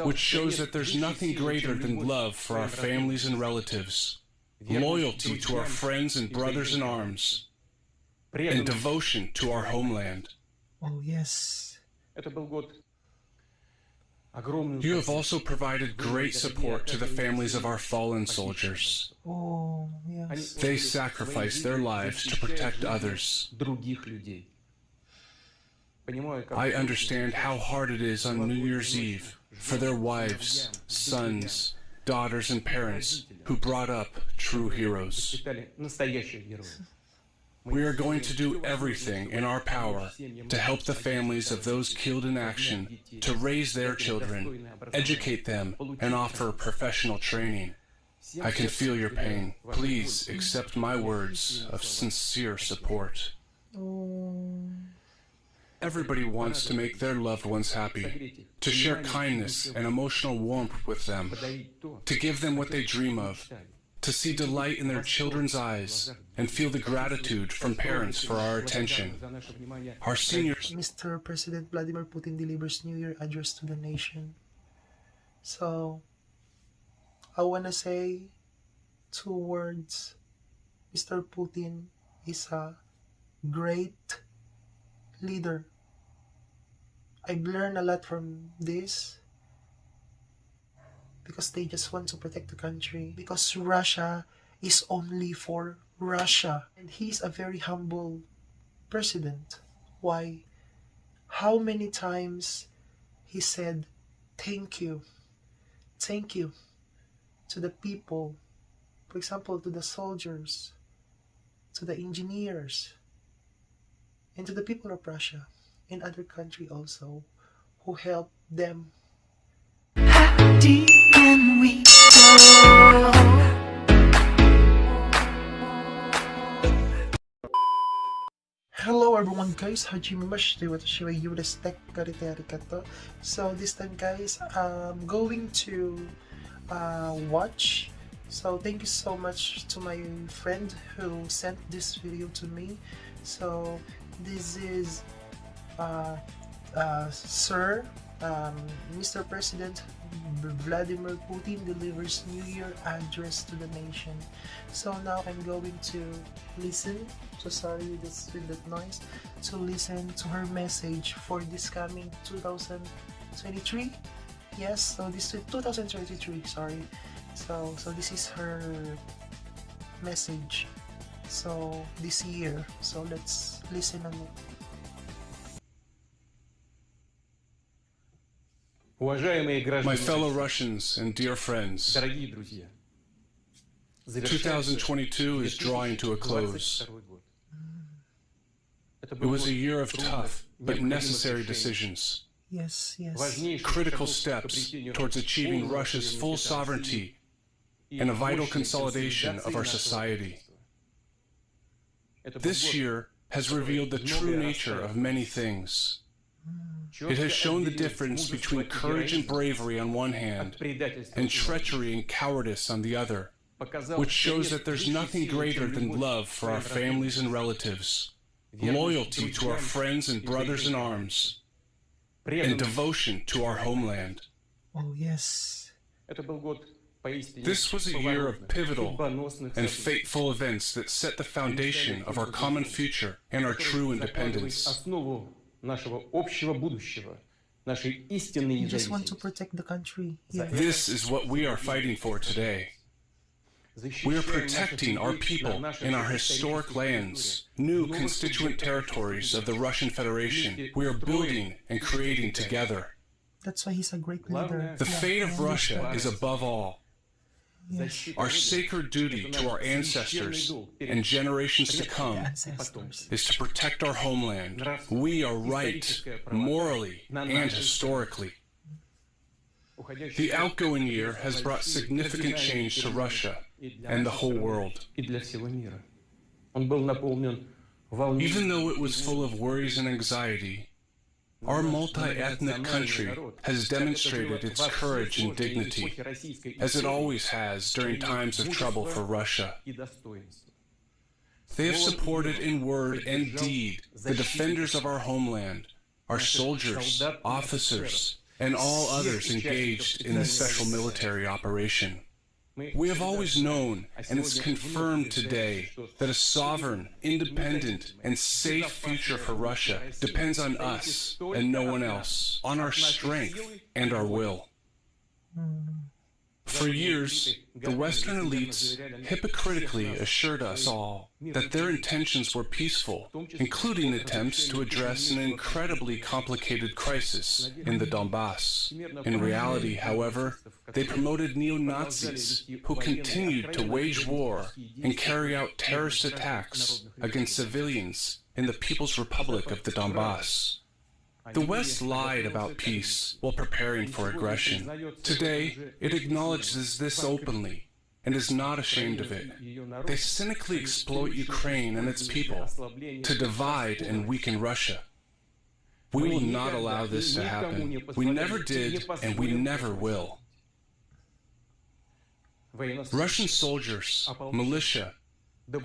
which shows that there's nothing greater than love for our families and relatives, loyalty to our friends and brothers in arms, and devotion to our homeland. Oh, yes. You have also provided great support to the families of our fallen soldiers. Oh, yes. They sacrificed their lives to protect others. I understand how hard it is on New Year's Eve for their wives, sons, daughters, and parents who brought up true heroes. We are going to do everything in our power to help the families of those killed in action to raise their children, educate them, and offer professional training. I can feel your pain. Please accept my words of sincere support. Everybody wants to make their loved ones happy, to share kindness and emotional warmth with them, to give them what they dream of, to see delight in their children's eyes, and feel the gratitude from parents for our attention. Our seniors... Mr. President Vladimir Putin delivers New Year address to the nation. So, I want to say 2 words. Mr. Putin is a great leader. I've learned a lot from this because they just want to protect the country, because Russia is only for Russia, and he's a very humble president. Why? How many times he said thank you to the people, for example, to the soldiers, to the engineers, and to the people of Russia and other country also, who helped them. How deep can we go? Hello everyone guys, so this time guys, I'm going to watch. So thank you so much to my friend who sent this video to me. So this is Sir Mr. President Vladimir Putin delivers New Year address to the nation. So now I'm going to listen, so sorry with that noise, to listen to her message for this coming 2023. Yes, so this is 2023, sorry. So this is her message, so this year. So let's listen on it. My fellow Russians and dear friends, 2022 is drawing to a close. It was a year of tough but necessary decisions. Yes. Critical steps towards achieving Russia's full sovereignty and a vital consolidation of our society. This year has revealed the true nature of many things. It has shown the difference between courage and bravery on one hand, and treachery and cowardice on the other, which shows that there's nothing greater than love for our families and relatives, loyalty to our friends and brothers in arms, and devotion to our homeland. Oh yes. This was a year of pivotal and fateful events that set the foundation of our common future and our true independence. You just want to protect the country. Yeah. This is what we are fighting for today. We are protecting our people in our historic lands, new constituent territories of the Russian Federation. We are building and creating together. That's why he's a great leader. The fate of Russia is above all. Yes. Our sacred duty to our ancestors and generations to come is to protect our homeland. We are right, morally and historically. The outgoing year has brought significant change to Russia and the whole world. Even though it was full of worries and anxiety, our multi-ethnic country has demonstrated its courage and dignity, as it always has during times of trouble for Russia. They have supported in word and deed the defenders of our homeland, our soldiers, officers, and all others engaged in the special military operation. We have always known, and it's confirmed today, that a sovereign, independent, and safe future for Russia depends on us and no one else, on our strength and our will. For years, the Western elites hypocritically assured us all that their intentions were peaceful, including attempts to address an incredibly complicated crisis in the Donbass. In reality, however, they promoted neo-Nazis who continued to wage war and carry out terrorist attacks against civilians in the People's Republic of the Donbass. The West lied about peace while preparing for aggression. Today, it acknowledges this openly and is not ashamed of it. They cynically exploit Ukraine and its people to divide and weaken Russia. We will not allow this to happen. We never did, and we never will. Russian soldiers, militia,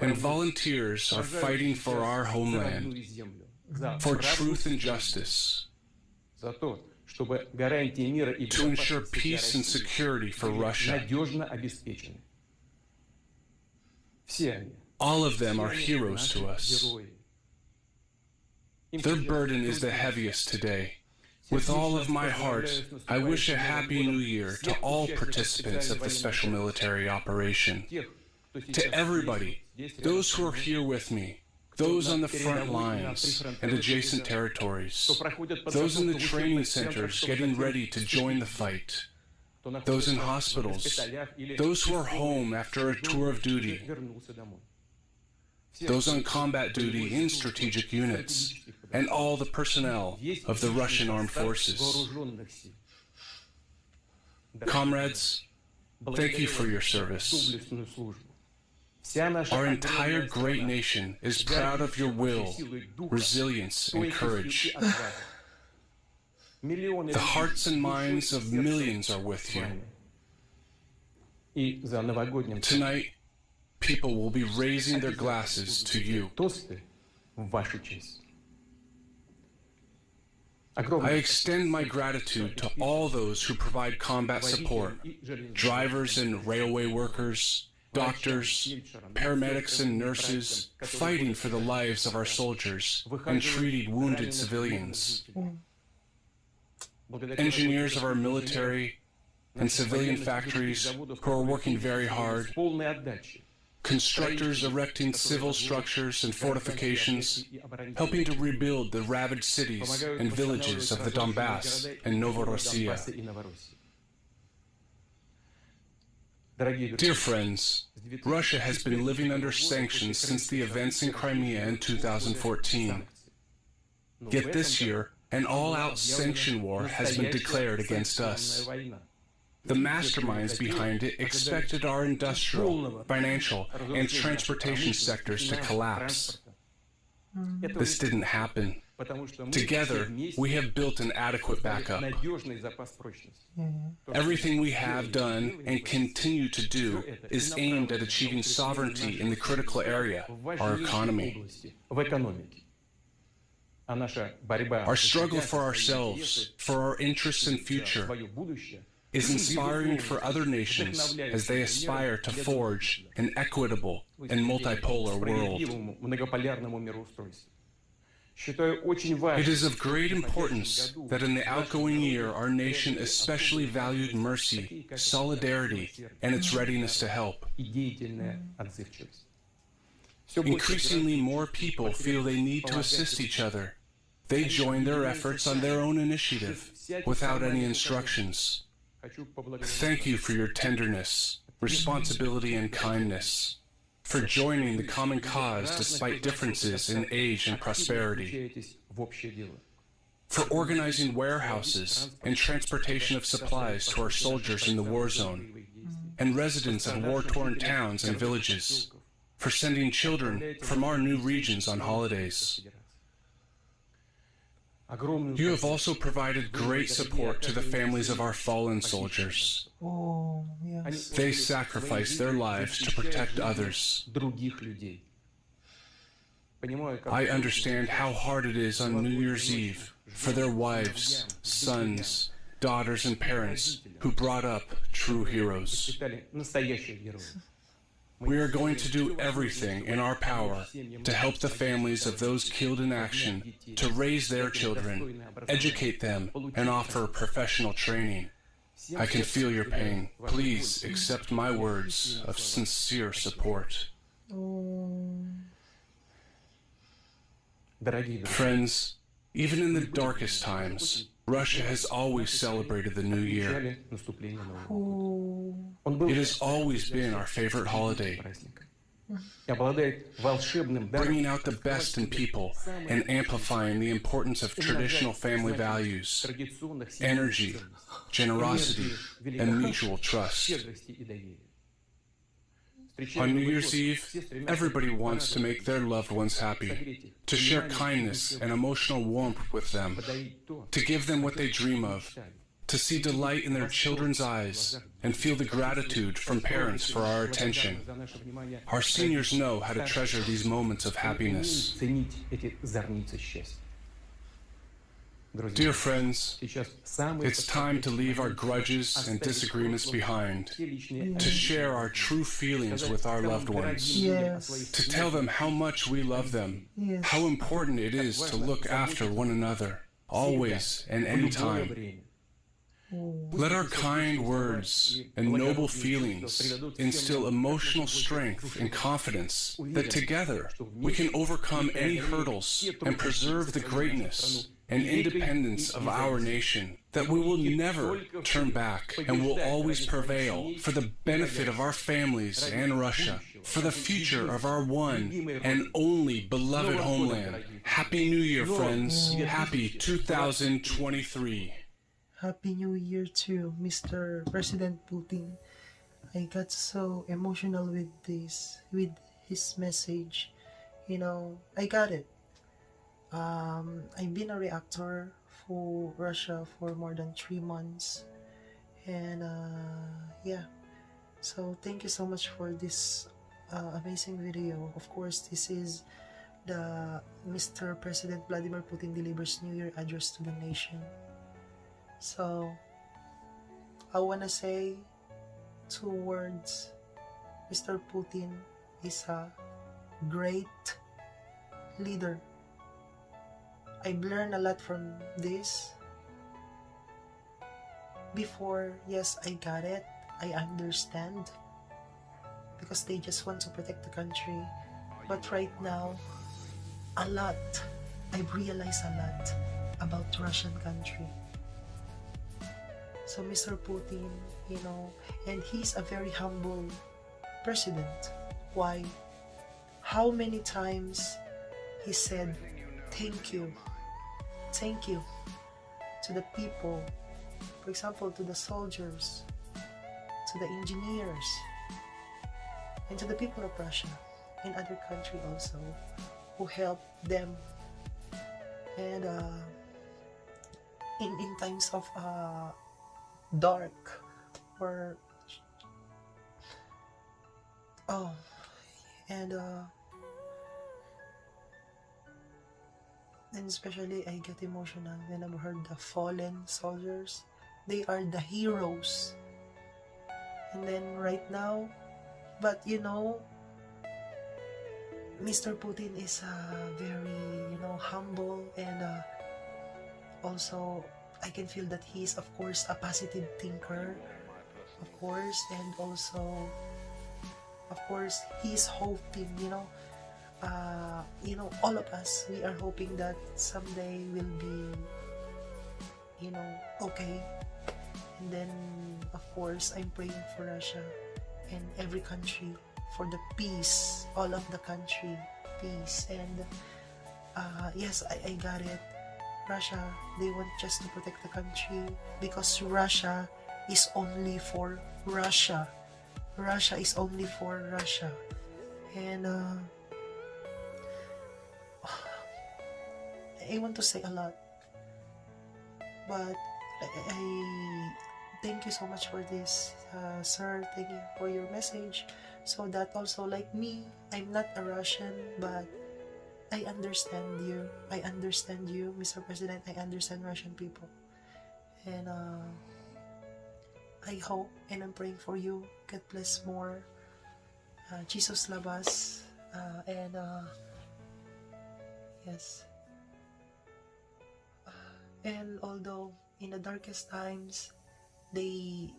and volunteers are fighting for our homeland, for truth and justice, to ensure peace and security for Russia. All of them are heroes to us. Their burden is the heaviest today. With all of my heart, I wish a Happy New Year to all participants of the special military operation. To everybody, those who are here with me, those on the front lines and adjacent territories, those in the training centers getting ready to join the fight, those in hospitals, those who are home after a tour of duty, those on combat duty in strategic units, and all the personnel of the Russian armed forces. Comrades, thank you for your service. Our entire great nation is proud of your will, resilience, and courage. The hearts and minds of millions are with you. Tonight, people will be raising their glasses to you. I extend my gratitude to all those who provide combat support, drivers and railway workers, doctors, paramedics and nurses fighting for the lives of our soldiers and treating wounded civilians, engineers of our military and civilian factories who are working very hard, constructors erecting civil structures and fortifications, helping to rebuild the ravaged cities and villages of the Donbass and Novorossiya. Dear friends, Russia has been living under sanctions since the events in Crimea in 2014. Yet this year, an all-out sanction war has been declared against us. The masterminds behind it expected our industrial, financial, and transportation sectors to collapse. This didn't happen. Together, we have built an adequate backup. Everything we have done and continue to do is aimed at achieving sovereignty in the critical area, our economy. Our struggle for ourselves, for our interests and future, is inspiring for other nations as they aspire to forge an equitable and multipolar world. It is of great importance that in the outgoing year our nation especially valued mercy, solidarity, and its readiness to help. Increasingly more people feel they need to assist each other. They join their efforts on their own initiative, without any instructions. Thank you for your tenderness, responsibility, and kindness, for joining the common cause despite differences in age and prosperity, for organizing warehouses and transportation of supplies to our soldiers in the war zone, and residents of war-torn towns and villages, for sending children from our new regions on holidays. You have also provided great support to the families of our fallen soldiers. Oh, yes. They sacrifice their lives to protect others. I understand how hard it is on New Year's Eve for their wives, sons, daughters, and parents who brought up true heroes. We are going to do everything in our power to help the families of those killed in action to raise their children, educate them, and offer professional training. I can feel your pain. Please accept my words of sincere support. Friends, even in the darkest times, Russia has always celebrated the New Year. It has always been our favorite holiday, bringing out the best in people and amplifying the importance of traditional family values, energy, generosity, and mutual trust. On New Year's Eve, everybody wants to make their loved ones happy, to share kindness and emotional warmth with them, to give them what they dream of, to see delight in their children's eyes, and feel the gratitude from parents for our attention. Our seniors know how to treasure these moments of happiness. Dear friends, it's time to leave our grudges and disagreements behind, to share our true feelings with our loved ones, to tell them how much we love them, how important it is to look after one another, always and any time. Let our kind words and noble feelings instill emotional strength and confidence that together we can overcome any hurdles and preserve the greatness and independence of our nation, that we will never turn back and will always prevail for the benefit of our families and Russia, for the future of our one and only beloved homeland. Happy New Year, friends. Happy 2023. Happy New Year too, Mr. President Putin. I got so emotional with his message. You know, I got it. I've been a reactor for Russia for more than 3 months, and yeah. So thank you so much for this amazing video. Of course, this is the Mr. President Vladimir Putin delivers New Year address to the nation. So I wanna say 2 words. Mr. Putin is a great leader. I've learned a lot from this. Before, yes, I got it. I understand. Because they just want to protect the country. But right now, a lot. I've realized a lot about the Russian country. So Mr. Putin, you know, and he's a very humble president. Why? How many times he said, thank you to the people, for example, to the soldiers, to the engineers, and to the people of Russia and other country also who helped them, and in times of dark or and especially I get emotional when I've heard the fallen soldiers. They are the heroes. And then right now, but you know, Mr. Putin is very, you know, humble, and also I can feel that he is, of course, a positive thinker, of course, and also, of course, he is hoping, you know, all of us, we are hoping that someday will be, you know, okay. And then, of course, I'm praying for Russia and every country for the peace, all of the country, peace. And yes, I got it. Russia, they want just to protect the country because Russia is only for Russia. Russia is only for Russia. And I want to say a lot, but I thank you so much for this, sir. Thank you for your message. So that also, like me, I'm not a Russian, but I understand you. I understand you, Mr. President. I understand Russian people. And I hope and I'm praying for you. God bless more. Jesus love us. And yes. And although in the darkest times, they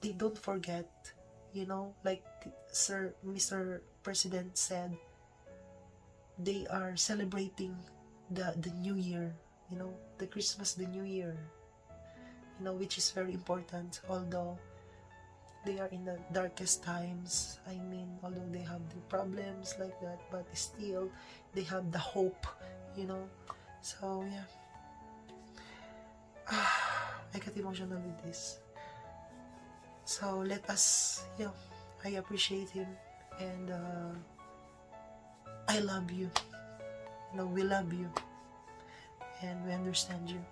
don't forget, you know, like Mr. President said, they are celebrating the New Year, you know, the Christmas, the New Year, you know, which is very important. Although they are in the darkest times, I mean, although they have the problems like that, but still they have the hope, you know. So yeah, I got emotional with this. So let us, you know, I appreciate him, and I love you. You know, we love you, and we understand you.